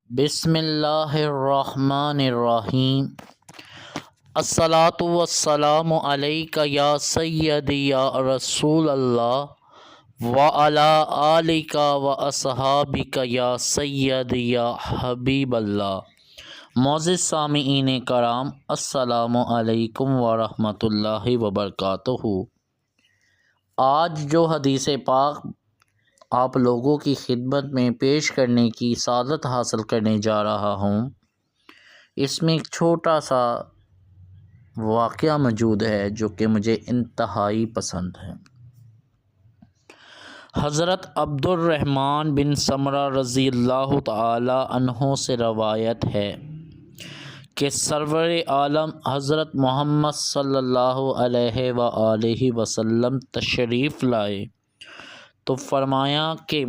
بسم اللہ الرحمن الرحیم۔ الصلاۃ والسلام علیک یا سیدی یا رسول اللہ وعلی آلک و اصحابک یا سیدی یا حبیب اللہ۔ معزز سامعین کرام، السلام علیکم ورحمۃ اللہ وبرکاتہ۔ آج جو حدیث پاک آپ لوگوں کی خدمت میں پیش کرنے کی سعادت حاصل کرنے جا رہا ہوں، اس میں ایک چھوٹا سا واقعہ موجود ہے جو کہ مجھے انتہائی پسند ہے۔ حضرت عبد الرحمن بن سمرہ رضی اللہ تعالی عنہ سے روایت ہے کہ سرور عالم حضرت محمد صلی اللہ علیہ وآلہ وسلم تشریف لائے تو فرمایا کہ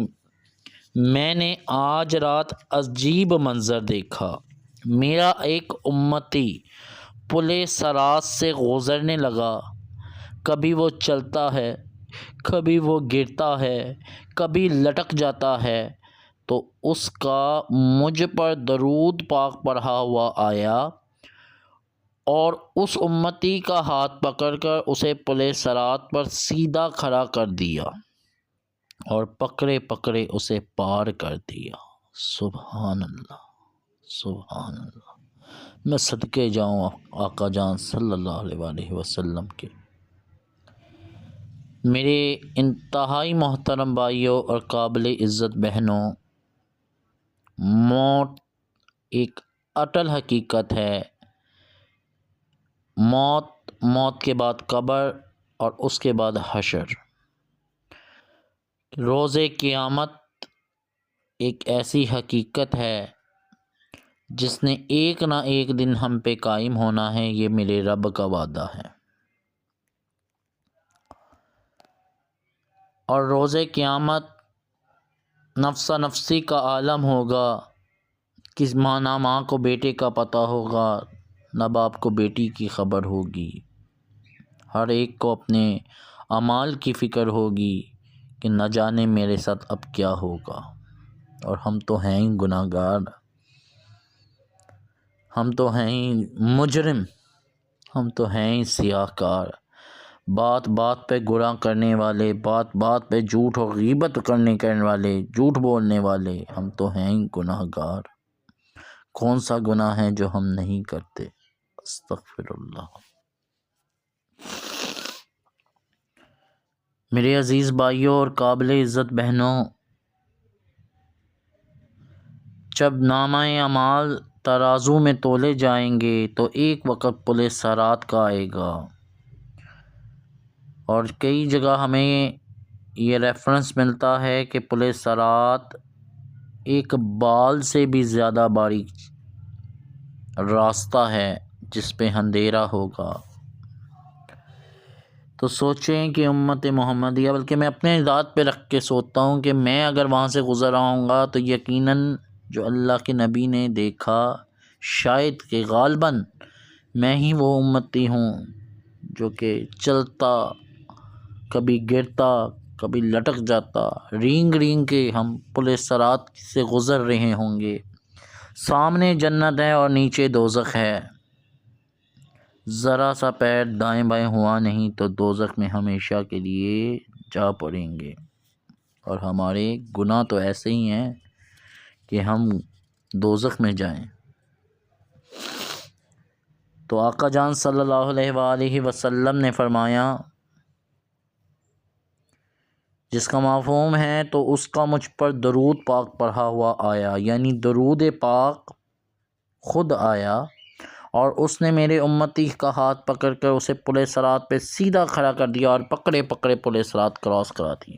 میں نے آج رات عجیب منظر دیکھا۔ میرا ایک امتی پل صراط سے گزرنے لگا، کبھی وہ چلتا ہے، کبھی وہ گرتا ہے، کبھی لٹک جاتا ہے، تو اس کا مجھ پر درود پاک پڑھا ہوا آیا اور اس امتی کا ہاتھ پکڑ کر اسے پل صراط پر سیدھا کھڑا کر دیا اور پکڑے پکڑے اسے پار کر دیا۔ سبحان اللہ، سبحان اللہ۔ میں صدقے جاؤں آقا جان صلی اللہ علیہ وآلہ وسلم کے۔ میرے انتہائی محترم بھائیوں اور قابل عزت بہنوں، موت ایک اٹل حقیقت ہے۔ موت کے بعد قبر اور اس کے بعد حشر۔ روز قیامت ایک ایسی حقیقت ہے جس نے ایک نہ ایک دن ہم پہ قائم ہونا ہے، یہ میرے رب کا وعدہ ہے۔ اور روز قیامت نفسا نفسی کا عالم ہوگا، کس ماں نہ ماں کو بیٹے کا پتہ ہوگا، نہ باپ کو بیٹی کی خبر ہوگی۔ ہر ایک کو اپنے اعمال کی فکر ہوگی کہ نہ جانے میرے ساتھ اب کیا ہوگا۔ اور ہم تو ہیں ہی گناہ گار، ہم تو ہیں ہی مجرم، ہم تو ہیں ہی سیاہ کار، بات بات پہ گناہ کرنے والے، بات بات پہ جھوٹ اور غیبت کرنے والے، جھوٹ بولنے والے، ہم تو ہیں ہی گناہ گار۔ کون سا گناہ ہے جو ہم نہیں کرتے؟ استغفر اللہ۔ میرے عزیز بھائیوں اور قابل عزت بہنوں، جب نامہ اعمال ترازو میں تولے جائیں گے تو ایک وقت پل صراط کا آئے گا، اور کئی جگہ ہمیں یہ ریفرنس ملتا ہے کہ پل صراط ایک بال سے بھی زیادہ باریک راستہ ہے جس پہ اندھیرا ہوگا۔ تو سوچیں کہ امت محمدیہ، بلکہ میں اپنے ذات پہ رکھ کے سوچتا ہوں کہ میں اگر وہاں سے گزر آؤں گا تو یقیناً جو اللہ کے نبی نے دیکھا، شاید کہ غالباً میں ہی وہ امتی ہوں جو کہ چلتا، کبھی گرتا، کبھی لٹک جاتا، رینگ رینگ کے ہم پل صراط سے گزر رہے ہوں گے۔ سامنے جنت ہے اور نیچے دوزخ ہے، ذرا سا پیر دائیں بائیں ہوا نہیں تو دوزخ میں ہمیشہ کے لیے جا پڑیں گے۔ اور ہمارے گناہ تو ایسے ہی ہیں کہ ہم دوزخ میں جائیں۔ تو آقا جان صلی اللہ علیہ وآلہ وسلم نے فرمایا، جس کا مفہوم ہے تو اس کا مجھ پر درود پاک پڑھا ہوا آیا، یعنی درود پاک خود آیا اور اس نے میرے امتی کا ہاتھ پکڑ کر اسے پل صراط پہ سیدھا کھڑا کر دیا اور پکڑے پکڑے پل صراط کراس کرا دی۔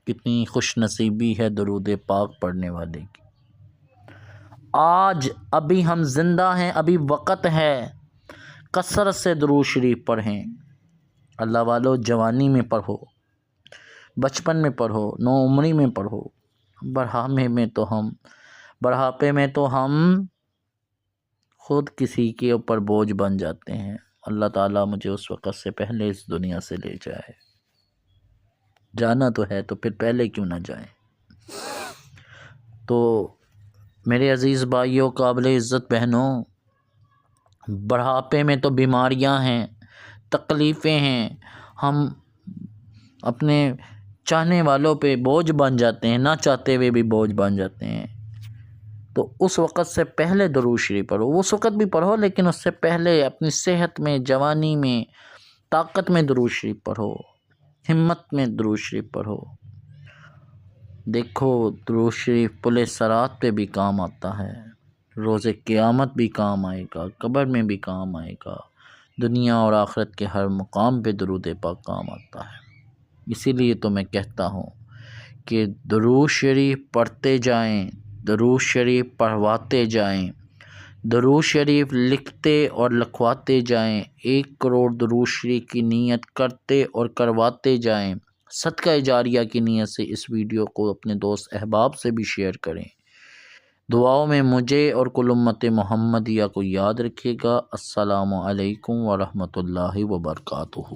کتنی خوش نصیبی ہے درود پاک پڑھنے والے کی۔ آج ابھی ہم زندہ ہیں، ابھی وقت ہے، کثرت سے درود شریف پڑھیں۔ اللہ والو، جوانی میں پڑھو، بچپن میں پڑھو، نوعمری میں پڑھو، بڑھاپے میں تو ہم خود کسی کے اوپر بوجھ بن جاتے ہیں۔ اللہ تعالیٰ مجھے اس وقت سے پہلے اس دنیا سے لے جائے۔ جانا تو ہے تو پھر پہلے کیوں نہ جائیں۔ تو میرے عزیز بھائیوں، قابل عزت بہنوں، بڑھاپے میں تو بیماریاں ہیں، تکلیفیں ہیں، ہم اپنے چاہنے والوں پہ بوجھ بن جاتے ہیں، نہ چاہتے ہوئے بھی بوجھ بن جاتے ہیں۔ تو اس وقت سے پہلے درود شریف پڑھو، اس وقت بھی پڑھو لیکن اس سے پہلے اپنی صحت میں، جوانی میں، طاقت میں درود شریف پڑھو، ہمت میں درود شریف پڑھو۔ دیکھو درود شریف پل صراط پہ بھی کام آتا ہے، روز قیامت بھی کام آئے گا، قبر میں بھی کام آئے گا، دنیا اور آخرت کے ہر مقام پہ درود پاک کام آتا ہے۔ اسی لیے تو میں کہتا ہوں کہ درود شریف پڑھتے جائیں، درود شریف پڑھواتے جائیں، درود شریف لکھتے اور لکھواتے جائیں، 1 کروڑ درود شریف کی نیت کرتے اور کرواتے جائیں۔ صدقہ جاریہ کی نیت سے اس ویڈیو کو اپنے دوست احباب سے بھی شیئر کریں۔ دعاؤں میں مجھے اور کل امت محمدیہ کو یاد رکھیے گا۔ السلام علیکم ورحمۃ اللہ وبرکاتہ۔